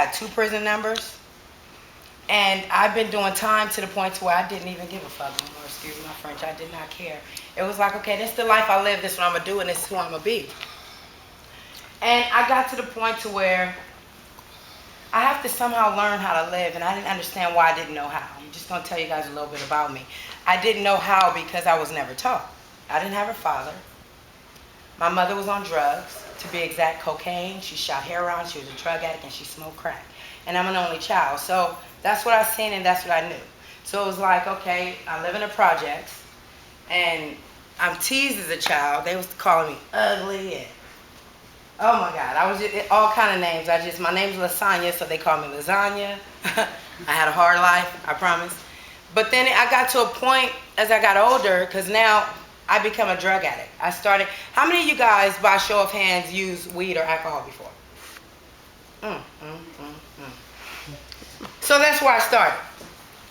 had 2 prison numbers, and I've been doing time to the point to where I didn't even give a fuck anymore. Excuse my French. I did not care. It was like, okay, this is the life I live. This is what I'm gonna do, and this is who I'm gonna be. And I got to the point to where I have to somehow learn how to live, and I didn't understand why I didn't know how. I'm just gonna tell you guys a little bit about me. I didn't know how because I was never taught. I didn't have a father. My mother was on drugs, to be exact, cocaine. She shot heroin, she was a drug addict, and she smoked crack. And I'm an only child, so that's what I seen and that's what I knew. So it was like, okay, I live in the projects, and I'm teased as a child. They was calling me ugly, and oh my God, I was just, all kind of names. My name's LaSonya, so they call me LaSonya. I had a hard life, I promise. But then I got to a point as I got older, because now I become a drug addict. I started, how many of you guys, by show of hands, use weed or alcohol before? So that's where I started.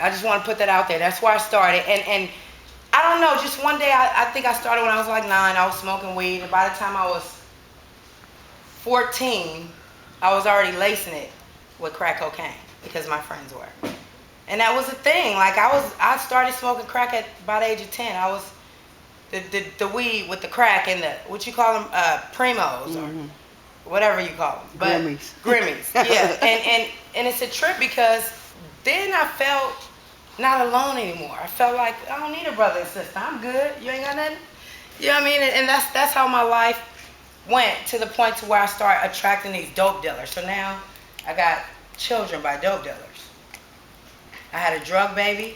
I just want to put that out there. That's where I started. And I don't know, just one day, I think I started when I was like 9. I was smoking weed. And by the time I was 14, I was already lacing it with crack cocaine because my friends were. And that was the thing. Like I started smoking crack at about the age of 10. I was the weed with the crack and the, what you call them, primos or whatever you call them. But Grimmies. Yeah. And it's a trip because then I felt not alone anymore. I felt like I don't need a brother and sister. I'm good. You ain't got nothing. You know what I mean? And that's how my life went, to the point to where I started attracting these dope dealers. So now I got children by dope dealers. I had a drug baby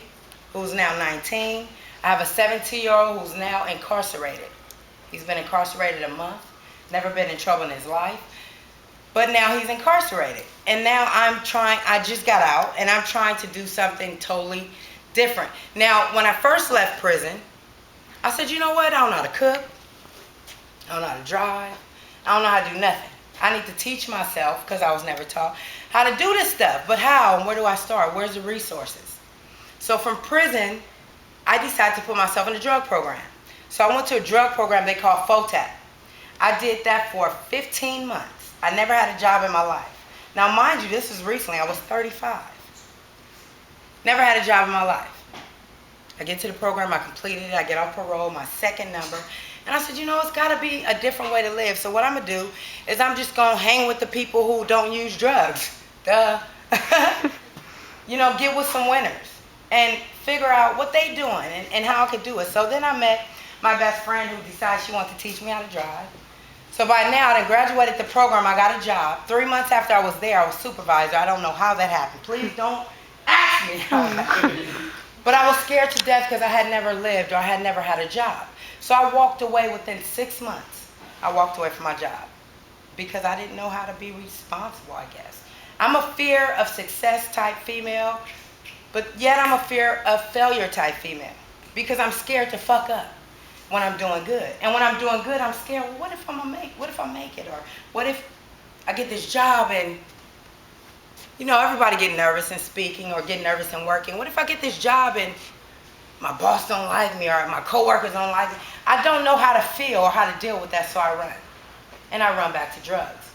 who's now 19. I have a 17-year-old who's now incarcerated. He's been incarcerated a month, never been in trouble in his life, but now he's incarcerated. And now I just got out, and I'm trying to do something totally different. Now, when I first left prison, I said, you know what? I don't know how to cook. I don't know how to drive. I don't know how to do nothing. I need to teach myself, because I was never taught, how to do this stuff. But how and where do I start? Where's the resources? So from prison, I decided to put myself in a drug program. So I went to a drug program they call FOTAP. I did that for 15 months. I never had a job in my life. Now, mind you, this was recently. I was 35. Never had a job in my life. I get to the program, I completed it, I get off parole, my second number. And I said, you know, it's got to be a different way to live. So what I'm going to do is I'm just going to hang with the people who don't use drugs. Duh. You know, get with some winners and figure out what they doing and how I could do it. So then I met my best friend who decided she wanted to teach me how to drive. So by now, I graduated the program, I got a job. 3 months after I was there, I was supervisor. I don't know how that happened. Please don't ask me how that happened. But I was scared to death because I had never lived or I had never had a job. So I walked away within 6 months. I walked away from my job because I didn't know how to be responsible, I guess. I'm a fear of success type female, but yet I'm a fear of failure type female because I'm scared to fuck up when I'm doing good. And when I'm doing good, I'm scared, well, what if I make it? Or what if I get this job and, you know, everybody get nervous in speaking or get nervous in working. What if I get this job and my boss don't like me or my coworkers don't like me? I don't know how to feel or how to deal with that, so I run. And I run back to drugs.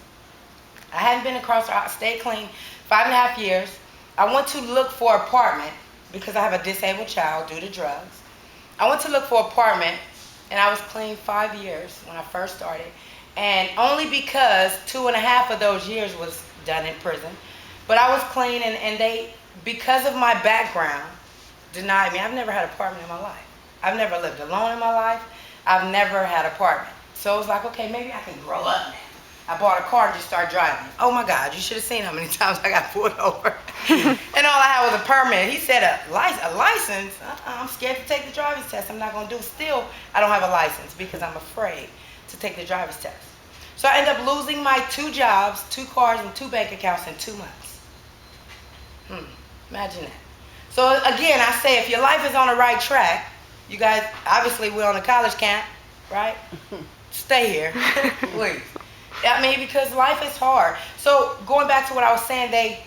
I hadn't been incarcerated. I stayed clean 5.5 years. I went to look for an apartment because I have a disabled child due to drugs. I went to look for an apartment, and I was clean 5 years when I first started. And only because 2.5 of those years was done in prison. But I was clean, and they, because of my background, denied me. I've never had an apartment in my life. I've never lived alone in my life. I've never had an apartment. So it was like, okay, maybe I can grow up now. I bought a car and just started driving. Oh my God, you should have seen how many times I got pulled over. And all I had was a permit. He said a license? I'm scared to take the driver's test. I'm not going to do it. Still, I don't have a license because I'm afraid to take the driver's test. So I ended up losing my 2 jobs, 2 cars, and 2 bank accounts in 2 months. Imagine that. So again, I say if your life is on the right track, you guys, obviously we're on a college camp, right? Stay here, please. I mean, because life is hard. So going back to what I was saying, they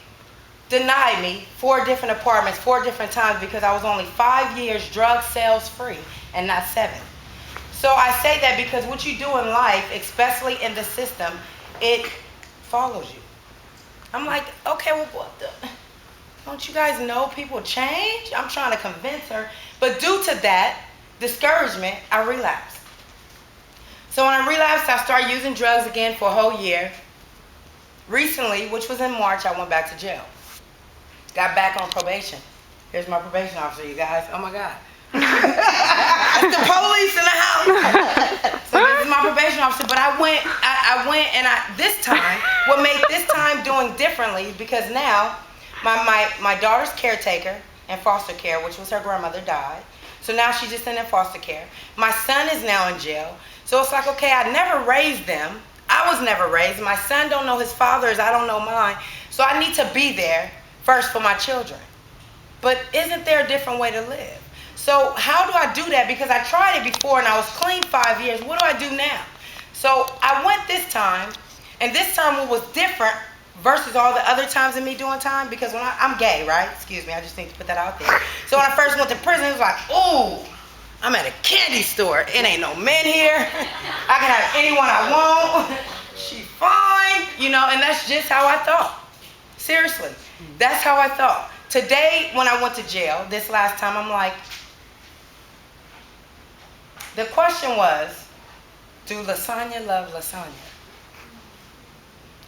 denied me 4 different apartments, 4 different times because I was only 5 years drug sales free and not 7. So I say that because what you do in life, especially in the system, it follows you. I'm like, okay, well, don't you guys know people change? I'm trying to convince her. But due to that discouragement, I relapsed. So when I relapsed, I started using drugs again for a whole year. Recently, which was in March, I went back to jail. Got back on probation. Here's my probation officer, you guys. Oh my God. That's the police in the house. So this is my probation officer. But I went and this time, what made this time doing differently, because now my daughter's caretaker in foster care, which was her grandmother, died. So now she's just in foster care. My son is now in jail. So it's like, okay, I never raised them. I was never raised. My son don't know his father's. I don't know mine. So I need to be there first for my children. But isn't there a different way to live? So how do I do that? Because I tried it before and I was clean 5 years. What do I do now? So I went this time, and this time what was different versus all the other times of me doing time, because when I'm gay, right? Excuse me, I just need to put that out there. So when I first went to prison, it was like, ooh, I'm at a candy store. It ain't no men here. I can have anyone I want. She fine, and that's just how I thought. Seriously, that's how I thought. Today, when I went to jail, this last time, I'm like, the question was, do LaSonya love LaSonya?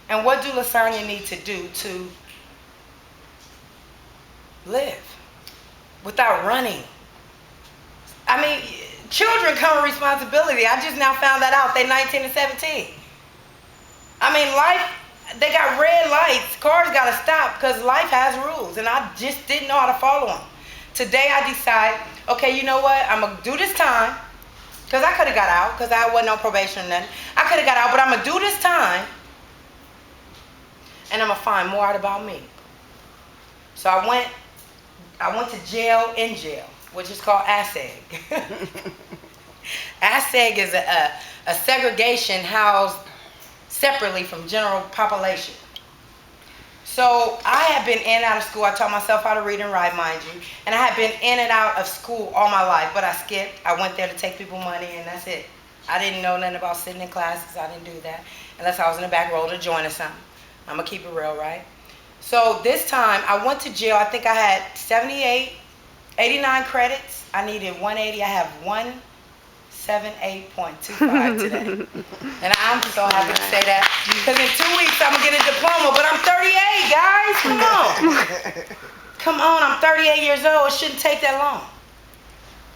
And what do LaSonya need to do to live without running? I mean, children come with responsibility. I just now found that out. They're 19 and 17. I mean, life, they got red lights. Cars got to stop because life has rules, and I just didn't know how to follow them. Today I decide, okay, you know what? I'm going to do this time, because I could have got out because I wasn't on probation or nothing. I could have got out, but I'm going to do this time, and I'm going to find more out about me. So I went to jail in jail, which is called ASEG. ASEG is a segregation housed separately from general population. So I had been in and out of school. I taught myself how to read and write, mind you. And I had been in and out of school all my life, but I skipped. I went there to take people money, and that's it. I didn't know nothing about sitting in classes. I didn't do that unless I was in the back row to join or something. I'm going to keep it real, right? So this time, I went to jail. I think I had 89 credits. I needed 180. I have 178.25 today. And I'm so happy to say that, because in 2 weeks, I'm going to get a diploma. But I'm 38, guys. Come on. Come on. I'm 38 years old. It shouldn't take that long.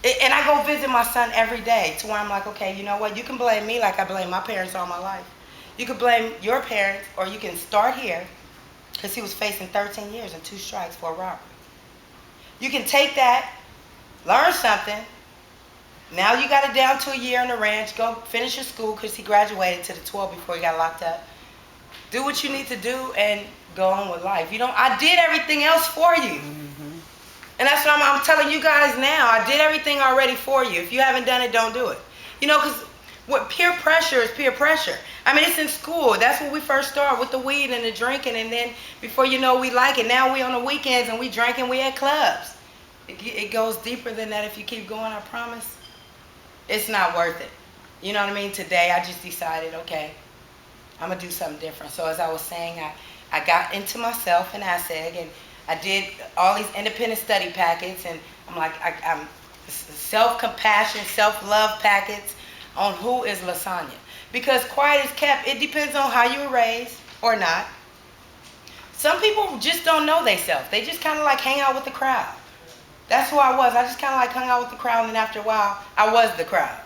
And I go visit my son every day, to where I'm like, okay, you know what? You can blame me like I blame my parents all my life. You could blame your parents, or you can start here, because he was facing 13 years and 2 strikes for a robbery. You can take that, learn something. Now you got it down to a year on the ranch. Go finish your school, because he graduated to the 12 before he got locked up. Do what you need to do and go on with life. I did everything else for you. Mm-hmm. And that's what I'm telling you guys now. I did everything already for you. If you haven't done it, don't do it. Because what peer pressure is peer pressure. I mean, it's in school. That's where we first start, with the weed and the drinking. And then before you know, we like it. Now we on the weekends and we drink and we at clubs. It goes deeper than that if you keep going, I promise. It's not worth it. You know what I mean? Today I just decided, okay, I'm going to do something different. So as I was saying, I got into myself in ASEG, and I did all these independent study packets, and I'm like, I'm self-compassion, self-love packets on who is LaSonya. Because quiet is kept. It depends on how you were raised or not. Some people just don't know themselves. They just kind of like hang out with the crowd. That's who I was. I just kind of like hung out with the crowd, and then after a while, I was the crowd.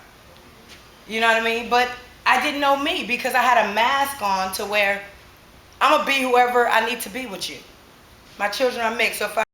You know what I mean? But I didn't know me, because I had a mask on to where I'm going to be whoever I need to be with you. My children are mixed, so if I